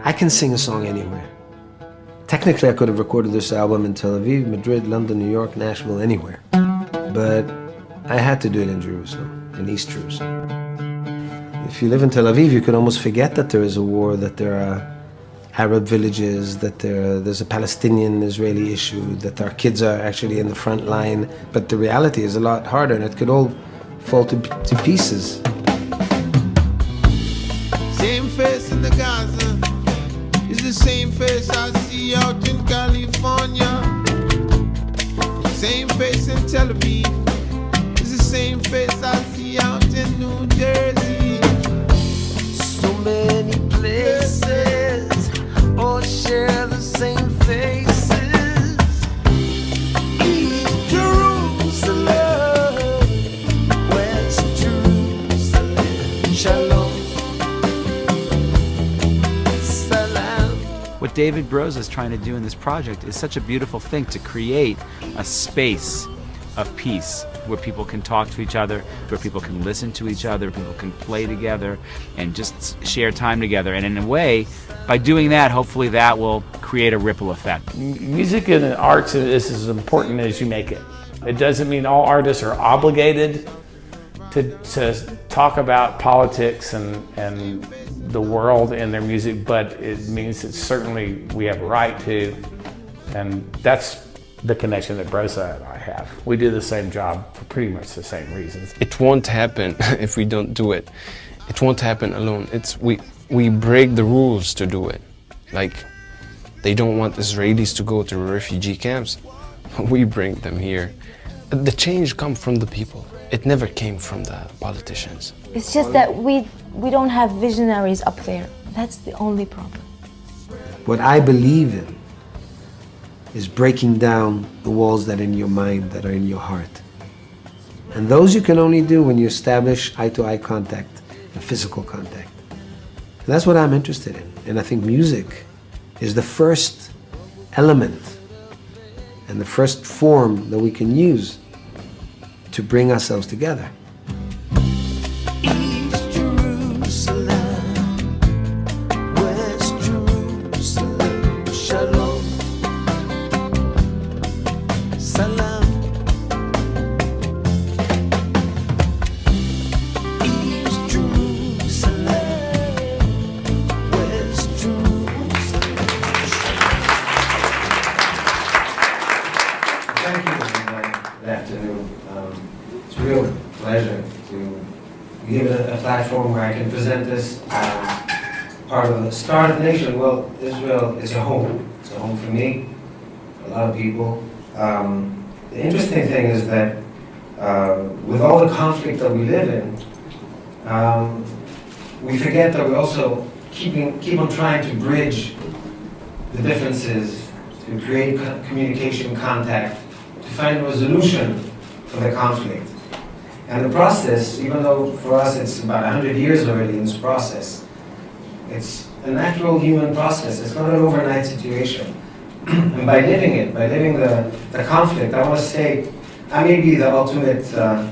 I can sing a song anywhere. Technically, I could have recorded this album in Tel Aviv, Madrid, London, New York, Nashville, anywhere. But I had to do it in Jerusalem, in East Jerusalem. If you live in Tel Aviv, you could almost forget that there is a war, that there are Arab villages, that there's a Palestinian-Israeli issue, that our kids are actually in the front line. But the reality is a lot harder, and it could all fall to pieces. Same face in the Gaza is the same face I see out in California. Same face in Tel Aviv is the same face I see out in New Jersey. So many places all share the same faces. East Jerusalem, West Jerusalem, Shalom. What David Broza is trying to do in this project is such a beautiful thing, to create a space of peace where people can talk to each other, where people can listen to each other, people can play together and just share time together. And in a way, by doing that, hopefully that will create a ripple effect. Music and arts is as important as you make it. It doesn't mean all artists are obligated to talk about politics and the world in their music, but it means that certainly we have a right to, and that's the connection that Broza and I have. We do the same job for pretty much the same reasons. It won't happen if we don't do it. It won't happen alone. We break the rules to do it. Like, they don't want Israelis to go to refugee camps. We bring them here. The change comes from the people. It never came from the politicians. It's just that we don't have visionaries up there. That's the only problem. What I believe in is breaking down the walls that are in your mind, that are in your heart. And those you can only do when you establish eye-to-eye contact and physical contact. And that's what I'm interested in. And I think music is the first element and the first form that we can use to bring ourselves together. East Jerusalem, West Jerusalem, Shalom, Salam. East Jerusalem, West Jerusalem. Thank you. Good afternoon. It's a real pleasure to be given a platform where I can present this part of the Star of the Nation. Well, Israel is a home. It's a home for me, a lot of people. The interesting thing is that with all the conflict that we live in, we forget that we also keep on trying to bridge the differences, to create communication, contact, to find a resolution for the conflict. And the process, even though for us it's about 100 years already in this process, it's a natural human process. It's not an overnight situation. And by living it, by living the conflict, I want to say, I may be the ultimate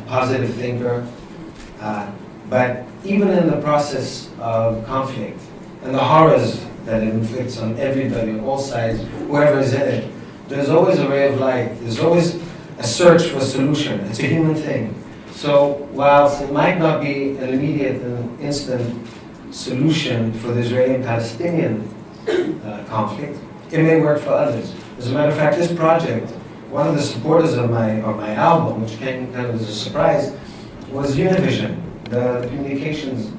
positive thinker, but even in the process of conflict and the horrors that it inflicts on everybody, on all sides, whoever is in it, there's always a ray of light. There's always a search for a solution. It's a human thing. So whilst it might not be an immediate and instant solution for the Israeli-Palestinian conflict, it may work for others. As a matter of fact, this project, one of the supporters of my album, which came kind of as a surprise, was Univision, the communications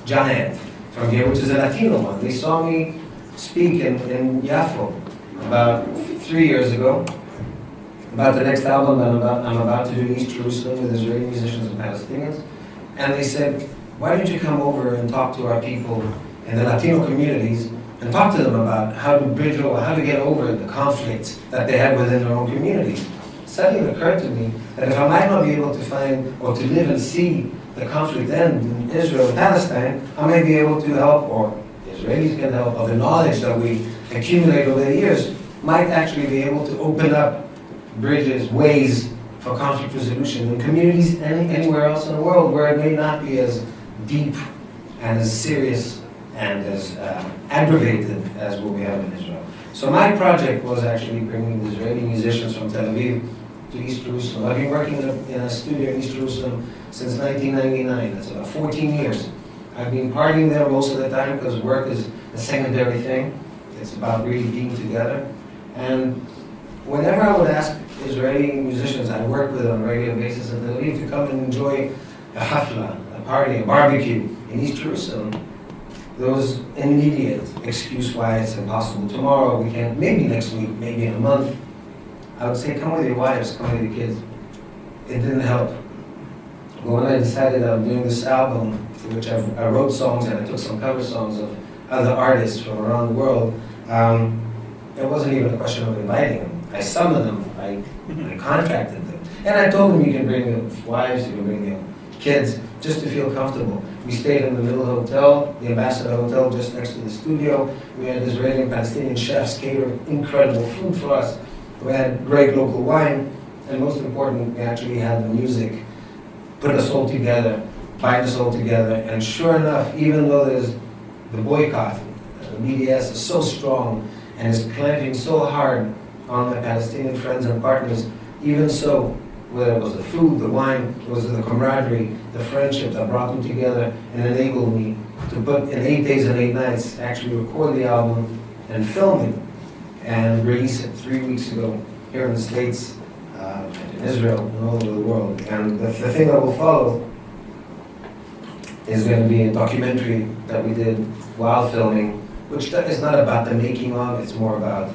giant from here, which is a Latino one. They saw me speak in Yafo about 3 years ago, about the next album that I'm about to do in East Jerusalem with Israeli musicians and Palestinians. And they said, why don't you come over and talk to our people in the Latino communities and talk to them about how to bridge over, how to get over the conflicts that they have within their own communities. Suddenly it occurred to me that if I might not be able to find or to live and see the conflict end in Israel and Palestine, I may be able to help, or Israelis can help, or the knowledge that we accumulate over the years might actually be able to open up bridges, ways for conflict resolution in communities anywhere else in the world where it may not be as deep and as serious and as aggravated as what we have in Israel. So my project was actually bringing the Israeli musicians from Tel Aviv to East Jerusalem. I've been working in a studio in East Jerusalem since 1999. That's about 14 years. I've been partying there most of the time because work is a secondary thing. It's about really being together. And whenever I would ask Israeli musicians I work with on a regular basis in Tel Aviv to come and enjoy a hafla, a party, a barbecue in East Jerusalem, there was an immediate excuse why it's impossible. Tomorrow we can't, maybe next week, maybe in a month. I would say come with your wives, come with your kids. It didn't help. But when I decided I'm doing this album, for which I wrote songs and I took some cover songs of other artists from around the world, it wasn't even a question of inviting them. I summoned them, I contracted them. And I told them you can bring your wives, you can bring your kids, just to feel comfortable. We stayed in the Middle Hotel, the Ambassador Hotel just next to the studio. We had Israeli and Palestinian chefs cater incredible food for us. We had great local wine, and most important, we actually had the music put us all together, bind us all together, and sure enough, even though there's the boycott, the BDS is so strong and is clamping so hard on my Palestinian friends and partners, even so, whether it was the food, the wine, it was the camaraderie, the friendship that brought them together and enabled me to put in 8 days and 8 nights, actually record the album and film it and release it 3 weeks ago here in the States, in Israel, and all over the world. And the thing that will follow is going to be a documentary that we did while filming, which is not about the making of, it's more about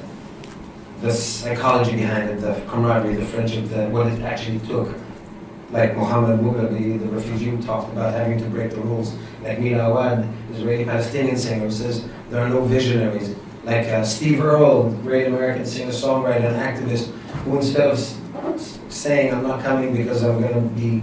the psychology behind it, the camaraderie, the friendship, what it actually took. Like Mohammed Mughrabi, the refugee, talked about having to break the rules. Like Mina Awad, Israeli-Palestinian singer, who says there are no visionaries. Like Steve Earle, great American singer-songwriter and activist, who instead of saying I'm not coming because I'm going to be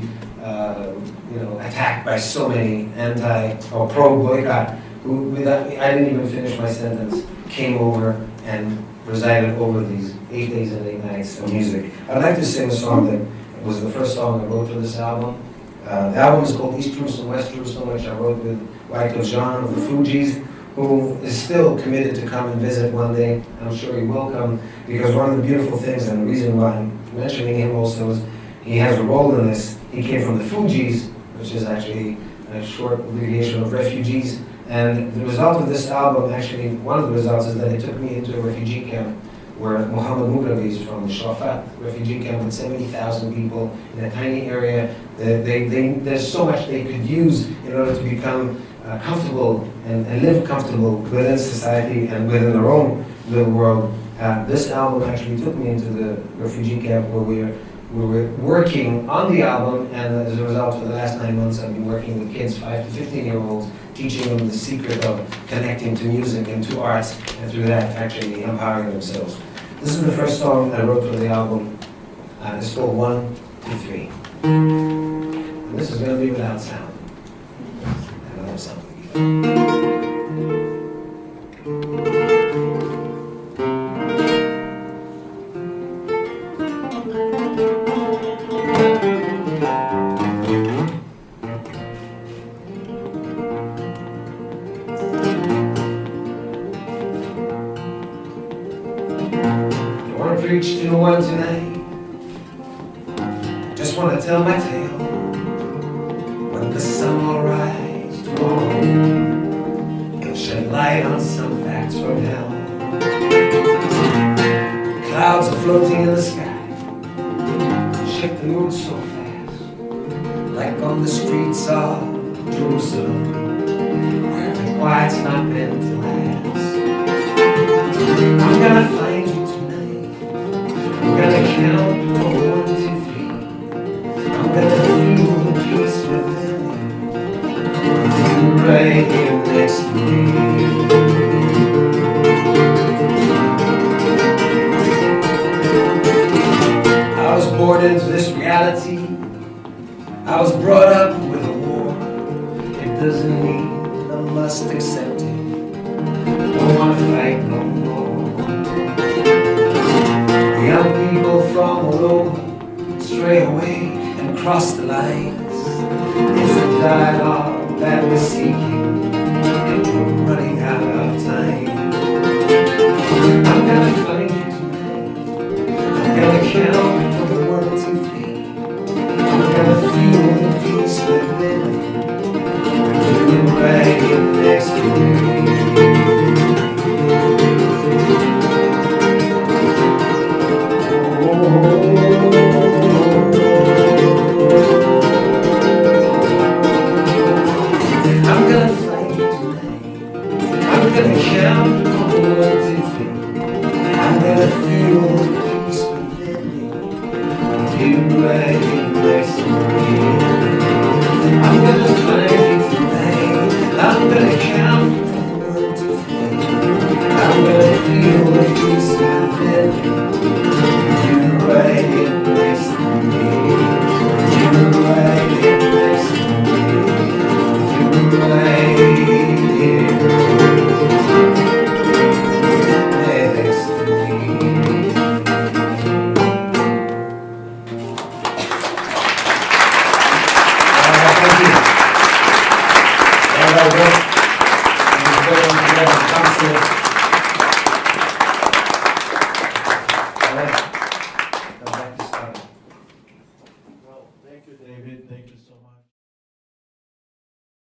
attacked by so many anti or pro-boycott, who I didn't even finish my sentence, came over and presided over these 8 days and 8 nights of music. I'd like to sing a song that was the first song I wrote for this album. The album is called East Jerusalem, West Jerusalem, which I wrote with Wyclef Jean of the Fugees, who is still committed to come and visit one day. I'm sure he will come, because one of the beautiful things, and the reason why I'm mentioning him also, is he has a role in this. He came from the Fugees, which is actually a short abbreviation of refugees. And the result of this album, actually, one of the results is that it took me into a refugee camp where Mohammed Mughrabi is from, the Shafat refugee camp with 70,000 people in a tiny area. There's so much they could use in order to become comfortable and live comfortable within society and within their own little world. This album actually took me into the refugee camp where we were working on the album, and as a result, for the last 9 months, I've been working with kids, 5 to 15-year-olds, teaching them the secret of connecting to music and to arts, and through that, actually empowering themselves. This is the first song I wrote for the album. It's called 1, 2, 3. And this is going to be without sound. I don't have something. Preach to no one tonight. Just want to tell my tale. When the sun will rise tomorrow, it'll shed light on some facts from hell. Clouds are floating in the sky, shift the mood so fast, like on the streets of Jerusalem, where the quiet's not meant to last. I'm gonna find you tonight. I'm gonna count from 1 to 3. I'm gonna feel the peace within me, with you right here next to me. I was born into this reality. I was brought up with a war. It doesn't mean I must accept it. Don't wanna fight no more. Young people from all over stray away and cross the lines. It's a dialogue that we're seeking, and I'm running out of time.